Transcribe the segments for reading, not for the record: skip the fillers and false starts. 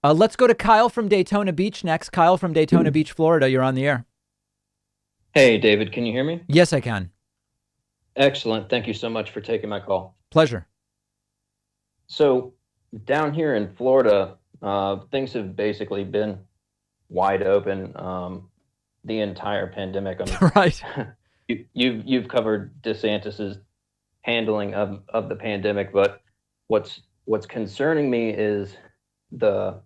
Let's go to Kyle from Daytona Beach next. Kyle from Daytona Beach, Florida. You're on the air. Hey, David, can you hear me? Yes, I can. Excellent. Thank you so much for taking my call. Pleasure. So, down here in Florida, things have basically been wide open the entire pandemic. Right. You've covered DeSantis's handling of the pandemic, but what's concerning me is the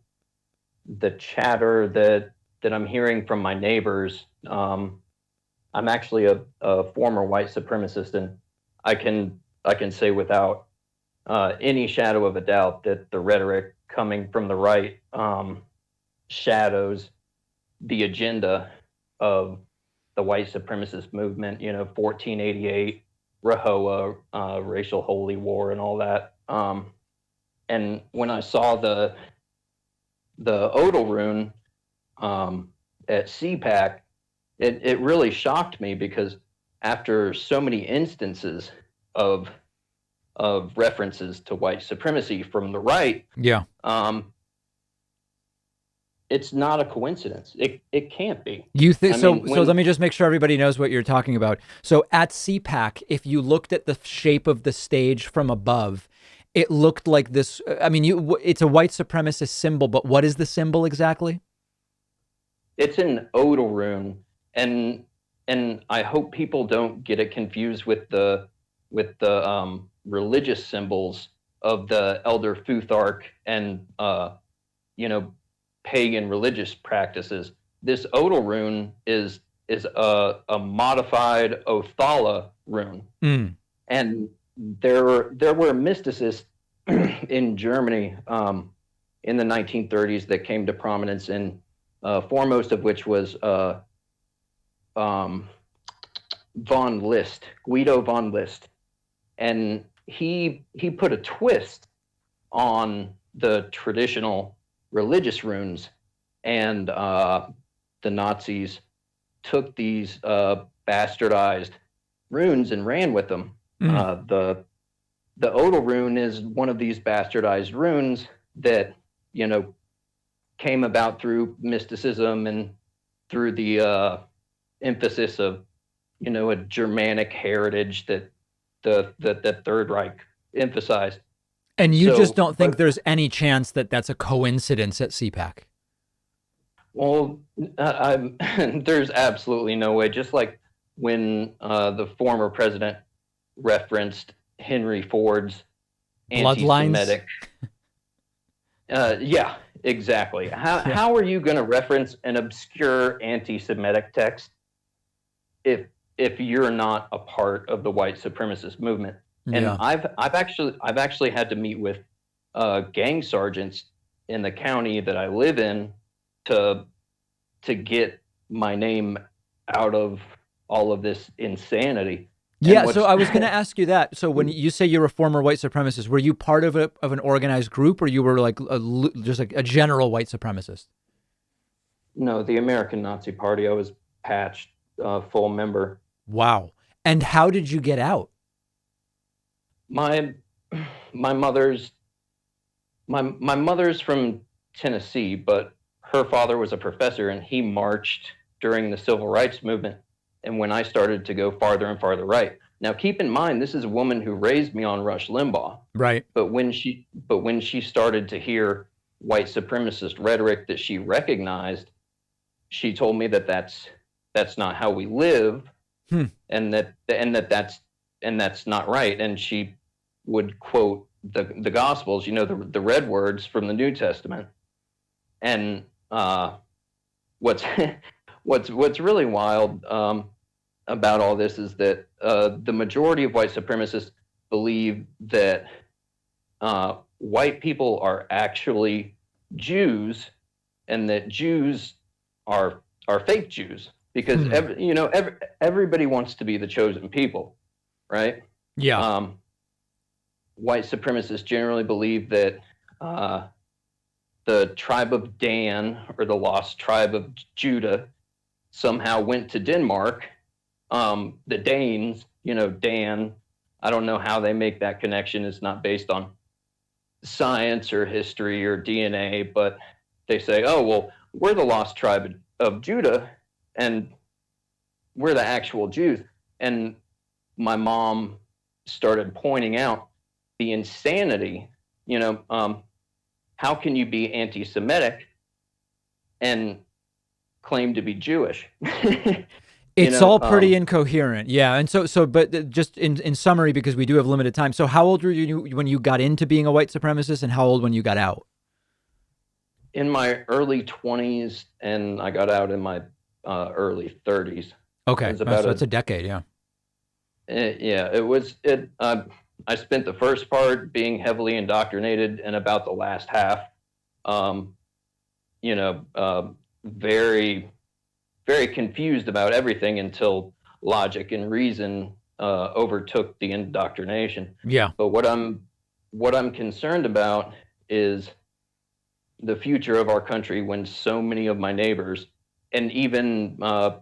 the chatter that I'm hearing from my neighbors. I'm actually a former white supremacist, and I can say without any shadow of a doubt that the rhetoric coming from the right shadows the agenda of the white supremacist movement. 1488, RAHOA, racial holy war, and all that. And when I saw the Odal rune at CPAC, it really shocked me because after so many instances of references to white supremacy from the right, Yeah. it's not a coincidence. It can't be. You think I so? mean, So let when me just make sure everybody knows what you're talking about. So at CPAC, if you looked at the shape of the stage from above, it looked like this. I mean, it's a white supremacist symbol, but what is the symbol exactly? it's an Odal rune, and I hope people don't get it confused with the religious symbols of the Elder Futhark and you know pagan religious practices. This Odal rune is a modified Othala rune, Mm. and there were mysticists in Germany in the 1930s that came to prominence, and foremost of which was um, von List, Guido von List, and he put a twist on the traditional religious runes, and the Nazis took these bastardized runes and ran with them. Mm. The Odal rune is one of these bastardized runes that you know came about through mysticism and through the emphasis of a Germanic heritage that the Third Reich emphasized. And you just So, don't think but there's any chance that that's a coincidence at CPAC? well, there's absolutely no way. Just like when the former president referenced Henry Ford's Bloodlines? anti-Semitic. Yeah, exactly. How Yeah. how are you going to reference an obscure anti-Semitic text if you're not a part of the white supremacist movement? And Yeah. I've actually had to meet with gang sergeants in the county that I live in to get my name out of all of this insanity. And Yeah, so what's I was going to ask you that. So when you say you're a former white supremacist, were you part of an organized group, or you were like just like a general white supremacist? no, the American Nazi Party. I was patched full member. Wow. And how did you get out? My my mother's my mother's from Tennessee, but her father was a professor and he marched during the civil rights movement. And when I started to go farther and farther right, now keep in mind this is a woman who raised me on Rush Limbaugh. Right. But when she started to hear white supremacist rhetoric that she recognized, she told me that that's not how we live, Hmm. and that's not right. And she would quote the Gospels, the red words from the New Testament. And what's what's really wild about all this is that the majority of white supremacists believe that white people are actually Jews, and that Jews are fake Jews because Hmm. everybody wants to be the chosen people, right? Yeah. Um, White supremacists generally believe that uh, the tribe of Dan, or the lost tribe of Judah, somehow went to Denmark. The Danes, Dan, I don't know how they make that connection. It's not based on science or history or DNA, but they say, oh, well, we're the lost tribe of Judah, and we're the actual Jews. And my mom started pointing out the insanity, how can you be anti-Semitic and claim to be Jewish? It's all pretty incoherent. Yeah. And but just in summary, because we do have limited time. So how old were you when you got into being a white supremacist, and how old when you got out? In my early 20s, and I got out in my early 30s. Okay. So that's a decade. Yeah. I spent the first part being heavily indoctrinated, and about the last half, very, very confused about everything until logic and reason overtook the indoctrination. Yeah. But what I'm concerned about is the future of our country, when so many of my neighbors, and even my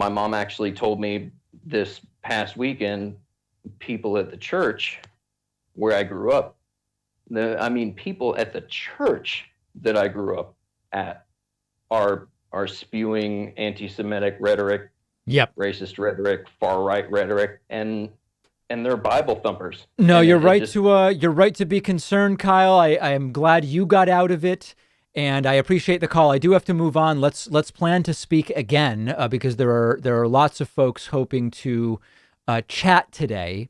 mom actually told me this past weekend, people at the church where I grew up, people at the church that I grew up at are spewing anti-Semitic rhetoric, yep, racist rhetoric, far-right rhetoric, and they're Bible thumpers. No, and you're right to be concerned, Kyle. I am glad you got out of it, and I appreciate the call. I do have to move on. Let's plan to speak again because there are lots of folks hoping to chat today.